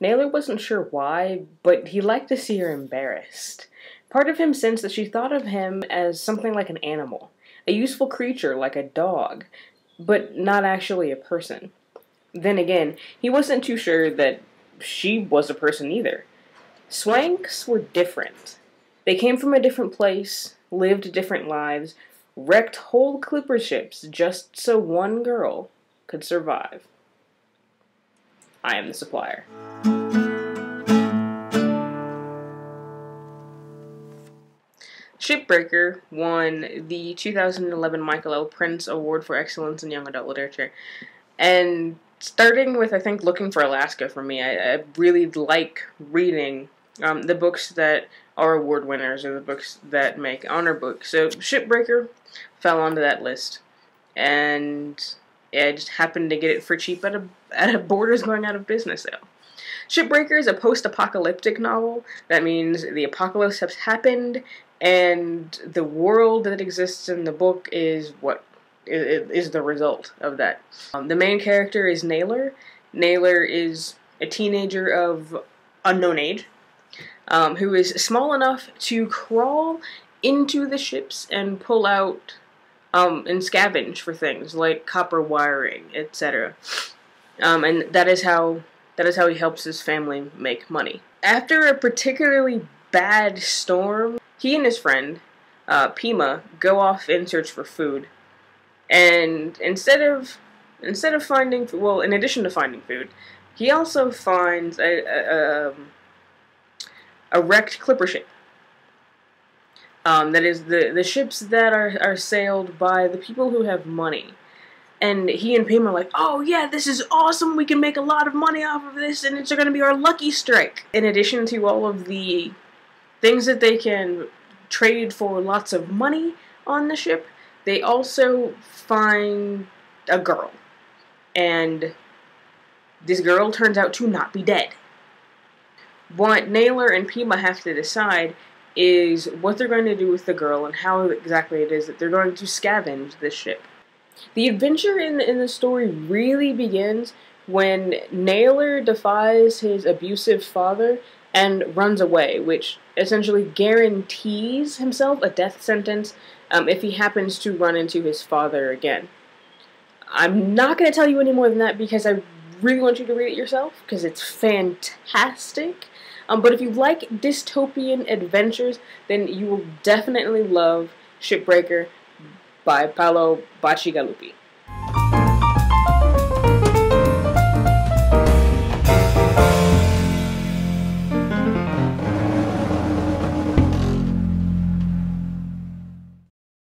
Naylor wasn't sure why, but he liked to see her embarrassed. Part of him sensed that she thought of him as something like an animal, a useful creature like a dog, but not actually a person. Then again, he wasn't too sure that she was a person either. Swanks were different. They came from a different place, lived different lives, wrecked whole clipper ships just so one girl could survive. I am the Supplier. Shipbreaker won the 2011 Michael L. Prince Award for Excellence in Young Adult Literature. And starting with, I think, Looking for Alaska for me, I really like reading the books that are award winners or the books that make honor books. So Shipbreaker fell onto that list. And I just happened to get it for cheap at a Borders going out of business sale. Shipbreaker is a post-apocalyptic novel. That means the apocalypse has happened, and the world that exists in the book is what is the result of that. The main character is Naylor. Naylor is a teenager of unknown age, who is small enough to crawl into the ships and pull out and scavenge for things like copper wiring, etc. And that is how he helps his family make money. After a particularly bad storm, he and his friend, Pima, go off in search for food. And instead of finding, well, in addition to finding food, he also finds a wrecked clipper ship. That is the ships that are sailed by the people who have money. And he and Pima are like, oh yeah, this is awesome, we can make a lot of money off of this, and it's going to be our lucky strike. In addition to all of the things that they can trade for lots of money on the ship, they also find a girl. And this girl turns out to not be dead. What Naylor and Pima have to decide is what they're going to do with the girl and how exactly it is that they're going to scavenge this ship. The adventure in the story really begins when Naylor defies his abusive father and runs away, which essentially guarantees himself a death sentence if he happens to run into his father again. I'm not going to tell you any more than that because I really want you to read it yourself, because it's fantastic. But if you like dystopian adventures, then you will definitely love Shipbreaker by Paolo Bacigalupi.